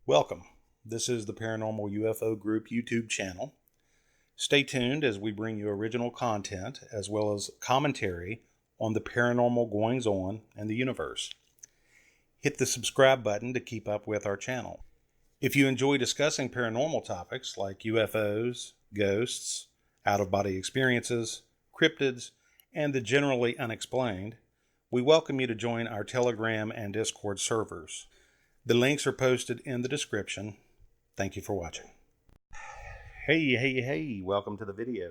Welcome. This is the Paranormal UFO Group YouTube channel. Stay tuned as we bring you original content as well as commentary on the paranormal goings-on in the universe. Hit the subscribe button to keep up with our channel. If you enjoy discussing paranormal topics like UFOs, ghosts, out-of-body experiences, cryptids, and the generally unexplained, we welcome you to join our Telegram and Discord servers. The links are posted in the description. Thank you for watching. Hey, welcome to the video.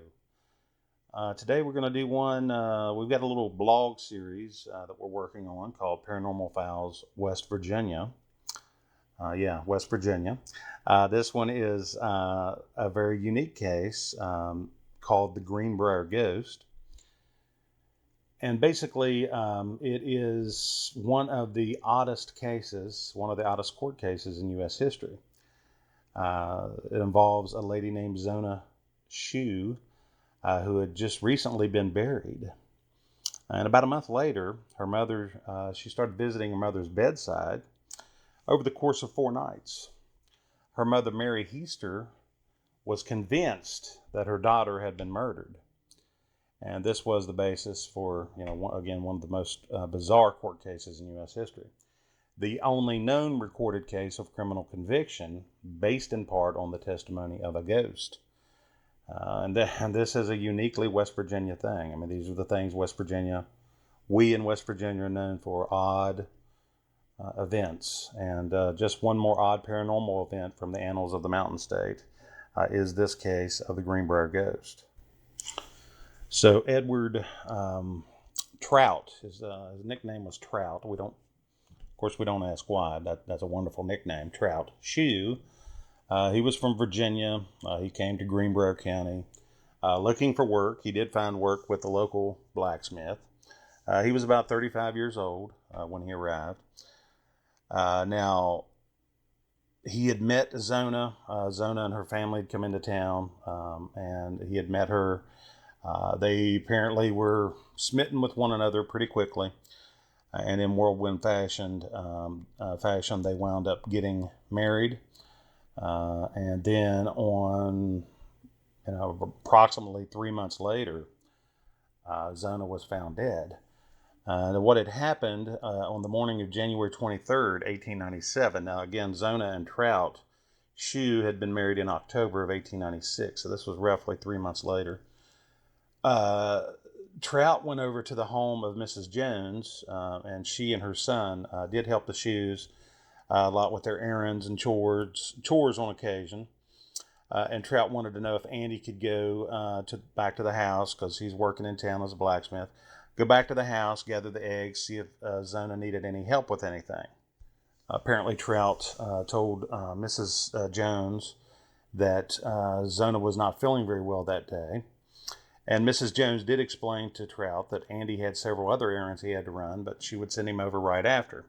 Today we're going to do one, we've got a little blog series that we're working on called Paranormal Files West Virginia. West Virginia. This one is a very unique case called the Greenbrier Ghost. And basically, it is one of the oddest cases, one of the oddest court cases in U.S. history. It involves a lady named Zone Shue, who had just recently been buried. And about a month later, her mother, she started visiting her mother's bedside over the course of 4 nights. Her mother, Mary Heaster, was convinced that her daughter had been murdered. And this was the basis for, one of the most bizarre court cases in U.S. history. The only known recorded case of criminal conviction based in part on the testimony of a ghost. And this is a uniquely West Virginia thing. I mean, these are the things we in West Virginia are known for, odd events. And just one more odd paranormal event from the annals of the Mountain State is this case of the Greenbrier Ghost. So Edward Trout, his nickname was Trout. We don't ask why. That's a wonderful nickname, Trout Shue. He was from Virginia. He came to Greenbrier County looking for work. He did find work with the local blacksmith. He was about 35 years old when he arrived. Now, he had met Zona. Zona and her family had come into town, and he had met her. They apparently were smitten with one another pretty quickly, and in whirlwind fashion, they wound up getting married. And then on, approximately 3 months later, Zona was found dead. What had happened on the morning of January 23rd, 1897. Now, again, Zona and Trout Shue had been married in October of 1896, so this was roughly 3 months later. Trout went over to the home of Mrs. Jones, and she and her son did help the Shues a lot with their errands and chores on occasion. And Trout wanted to know if Andy could go back to the house, because he's working in town as a blacksmith. Go back to the house, gather the eggs, see if Zona needed any help with anything. Apparently, Trout told Mrs. Jones that Zona was not feeling very well that day. And Mrs. Jones did explain to Trout that Andy had several other errands he had to run, but she would send him over right after.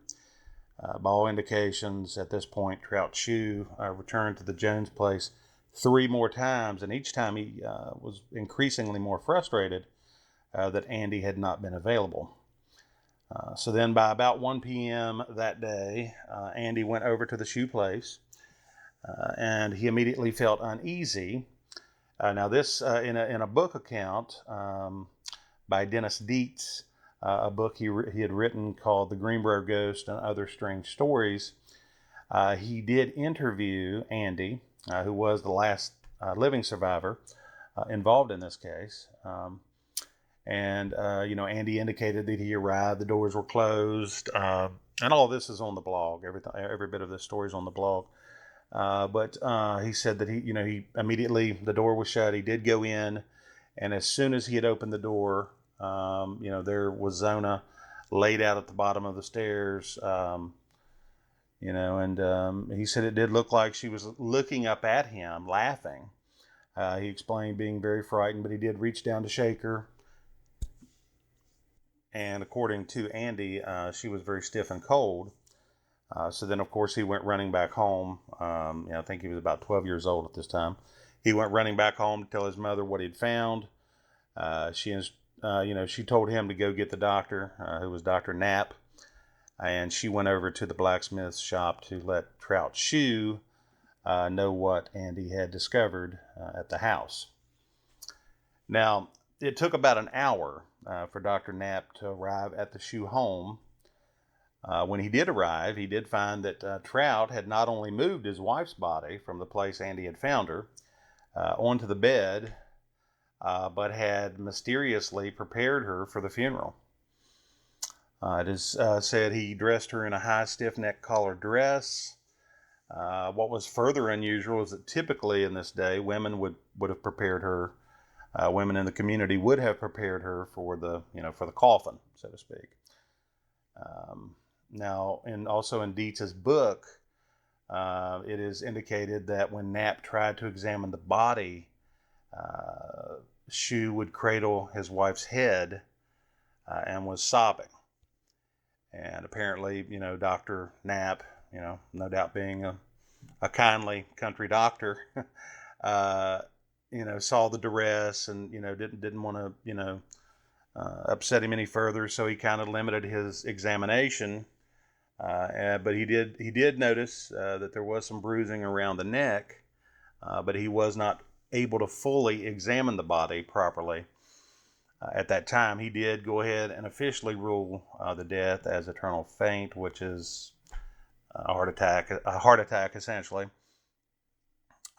By all indications, at this point, Trout Shue returned to the Jones place 3 more times, and each time he was increasingly more frustrated that Andy had not been available. So then by about 1 p.m. that day, Andy went over to the Shue place, and he immediately felt uneasy. Now this, in a book account by Dennis Dietz, a book he had written called The Greenbrier Ghost and Other Strange Stories, he did interview Andy, who was the last living survivor involved in this case. Andy indicated that he arrived, the doors were closed, and all this is on the blog. Every bit of this story is on the blog. But he said that he immediately, the door was shut. He did go in, and as soon as he had opened the door, there was Zona laid out at the bottom of the stairs, he said it did look like she was looking up at him, laughing. He explained being very frightened, but he did reach down to shake her. And according to Andy, she was very stiff and cold. So then, of course, he went running back home. I think he was about 12 years old at this time. He went running back home to tell his mother what he'd found. She told him to go get the doctor, who was Dr. Knapp. and she went over to the blacksmith's shop to let Trout Shue know what Andy had discovered at the house. Now, it took about an hour for Dr. Knapp to arrive at the Shue home. When he did arrive, he did find that Trout had not only moved his wife's body from the place Andy had found her onto the bed, but had mysteriously prepared her for the funeral. It is said he dressed her in a high stiff-neck collar dress. What was further unusual is that typically in this day, women would have prepared her. Women in the community would have prepared her for the coffin, so to speak. Now, and also in Dietz's book, it is indicated that when Knapp tried to examine the body, Shue would cradle his wife's head and was sobbing. And apparently, Dr. Knapp, no doubt being a kindly country doctor, saw the duress and, didn't want to, upset him any further. So he kind of limited his examination. But he did notice that there was some bruising around the neck, but he was not able to fully examine the body properly. At that time, he did go ahead and officially rule the death as eternal faint, which is a heart attack essentially.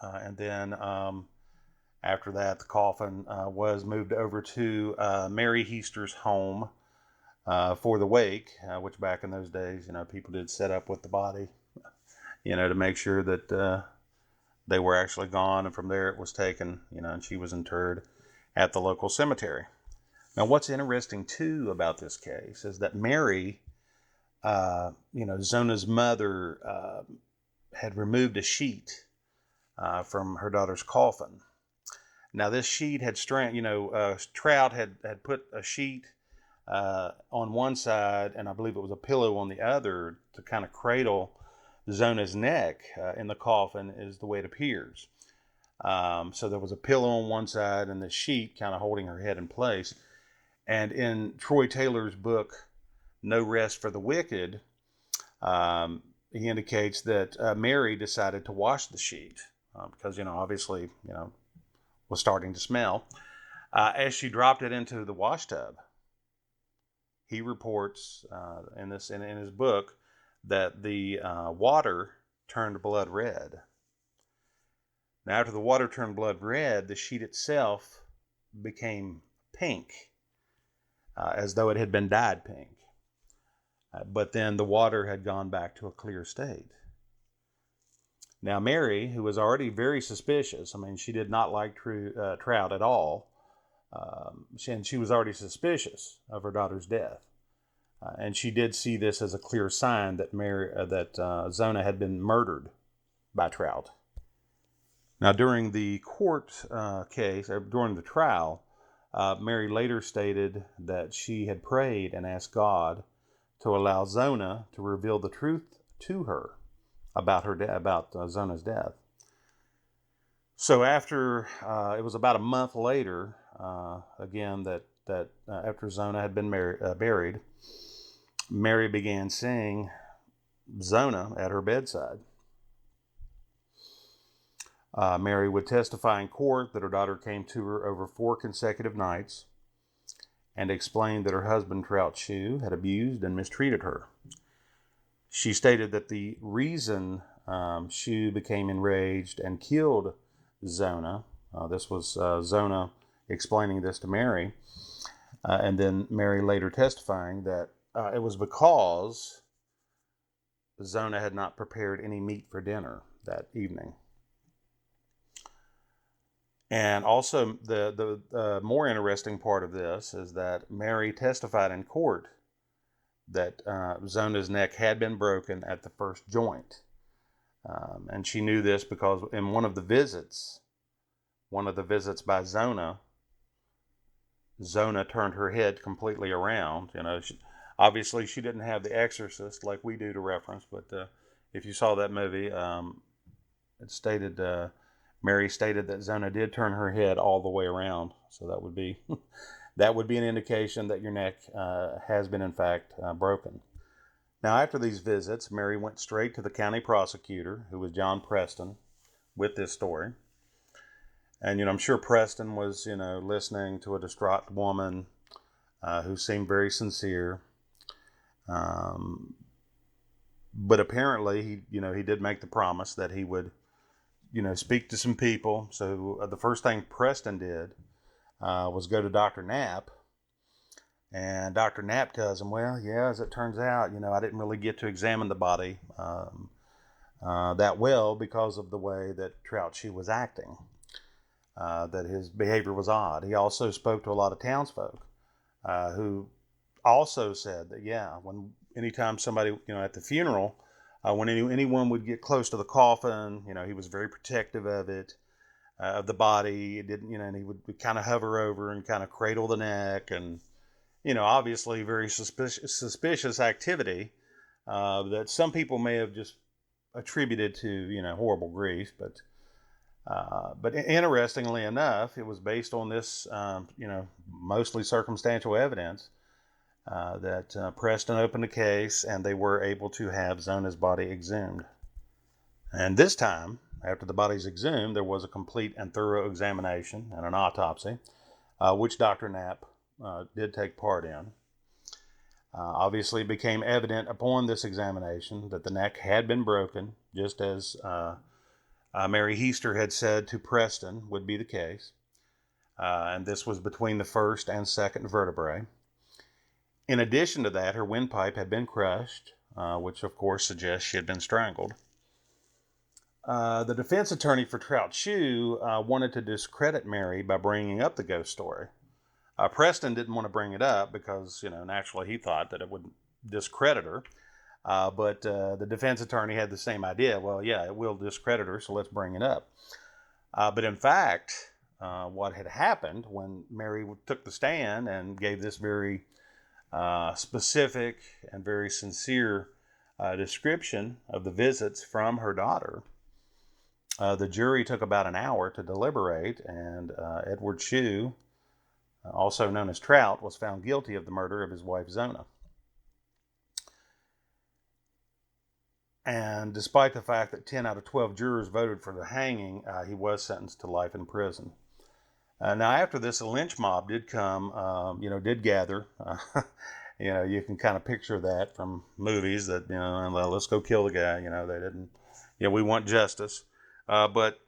And then after that, the coffin was moved over to Mary Heaster's home for the wake, which back in those days, people did set up with the body, to make sure that they were actually gone, and from there it was taken, and she was interred at the local cemetery. Now, what's interesting, too, about this case is that Mary, Zona's mother, had removed a sheet from her daughter's coffin. Now, this sheet had Trout had put a sheet on one side, and I believe it was a pillow on the other to kind of cradle Zona's neck in the coffin, is the way it appears. So there was a pillow on one side and the sheet kind of holding her head in place. And in Troy Taylor's book, No Rest for the Wicked, he indicates that Mary decided to wash the sheet because, obviously, was starting to smell. As she dropped it into the wash tub, he reports in his book that the water turned blood red. Now, after the water turned blood red, the sheet itself became pink, as though it had been dyed pink. But then the water had gone back to a clear state. Now, Mary, who was already very suspicious, she did not like Trout at all, and she was already suspicious of her daughter's death. And she did see this as a clear sign that Zona had been murdered by Trout. Now, during the court case, or during the trial, Mary later stated that she had prayed and asked God to allow Zona to reveal the truth to her about Zona's death. So after it was about a month later, again that after Zona had been buried, Mary began seeing Zona at her bedside. Mary would testify in court that her daughter came to her over 4 consecutive nights and explained that her husband, Trout Shue, had abused and mistreated her. She stated that the reason Shue became enraged and killed Zona, this was Zona explaining this to Mary, and then Mary later testifying that it was because Zona had not prepared any meat for dinner that evening. And also, the more interesting part of this is that Mary testified in court that Zona's neck had been broken at the first joint. And she knew this because in one of the visits by Zona turned her head completely around. Obviously, she didn't have the exorcist like we do to reference, but if you saw that movie, it stated... Mary stated that Zona did turn her head all the way around, so that would be an indication that your neck has been in fact broken. Now, after these visits, Mary went straight to the county prosecutor, who was John Preston, with this story. And, I'm sure Preston was, listening to a distraught woman who seemed very sincere. But apparently, he did make the promise that he would, speak to some people. So the first thing Preston did was go to Dr. Knapp. And Dr. Knapp tells him, well, yeah, as it turns out, I didn't really get to examine the body that well because of the way that Trout Shue was acting, that his behavior was odd. He also spoke to a lot of townsfolk who also said that, yeah, anytime somebody, at the funeral, when anyone would get close to the coffin, he was very protective of it, of the body. It didn't, and he would kind of hover over and kind of cradle the neck, and obviously very suspicious activity that some people may have just attributed to, horrible grief. But interestingly enough, it was based on this, mostly circumstantial evidence that Preston opened the case, and they were able to have Zona's body exhumed. And this time, after the body's exhumed, there was a complete and thorough examination and an autopsy, which Dr. Knapp did take part in. Obviously, it became evident upon this examination that the neck had been broken, just as Mary Heaster had said to Preston would be the case. And this was between the first and second vertebrae. In addition to that, her windpipe had been crushed, which of course suggests she had been strangled. The defense attorney for Trout Shue wanted to discredit Mary by bringing up the ghost story. Preston didn't want to bring it up because, naturally he thought that it would discredit her. But the defense attorney had the same idea. Well, yeah, it will discredit her, so let's bring it up. But in fact, what had happened when Mary took the stand and gave this very specific and very sincere description of the visits from her daughter, the jury took about an hour to deliberate, and Edward Shue, also known as Trout, was found guilty of the murder of his wife Zona. And despite the fact that 10 out of 12 jurors voted for the hanging, he was sentenced to life in prison. Now, after this, a lynch mob did come, did gather. You can kind of picture that from movies that, well, let's go kill the guy. They didn't, we want justice. But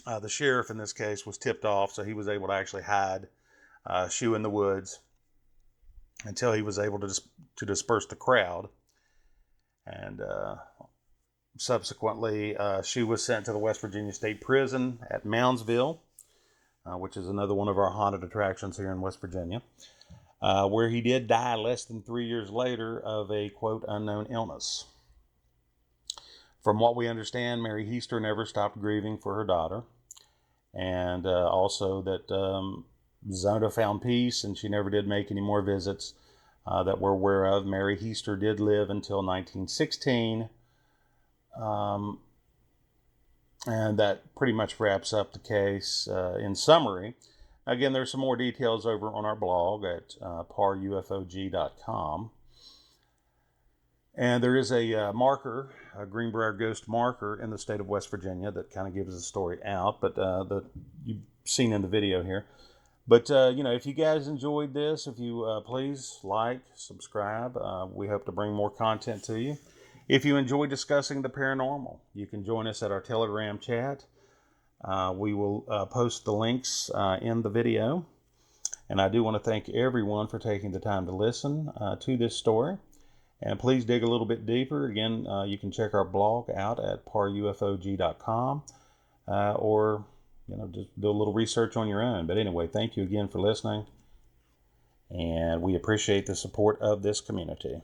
the sheriff in this case was tipped off, so he was able to actually hide Shue in the woods until he was able to disperse the crowd. And subsequently, Shue was sent to the West Virginia State Prison at Moundsville, which is another one of our haunted attractions here in West Virginia, where he did die less than 3 years later of a, quote, unknown illness. From what we understand, Mary Heaster never stopped grieving for her daughter, and also that Zona found peace, and she never did make any more visits that we're aware of. Mary Heaster did live until 1916, and that pretty much wraps up the case in summary. Again, there's some more details over on our blog at paarufog.com. And there is a marker, a Greenbrier ghost marker in the state of West Virginia that kind of gives the story out, but that you've seen in the video here. But, if you guys enjoyed this, if you please like, subscribe. We hope to bring more content to you. If you enjoy discussing the paranormal, you can join us at our Telegram chat. We will post the links in the video. And I do want to thank everyone for taking the time to listen to this story. And please dig a little bit deeper. Again, you can check our blog out at paarufog.com or just do a little research on your own. But anyway, thank you again for listening, and we appreciate the support of this community.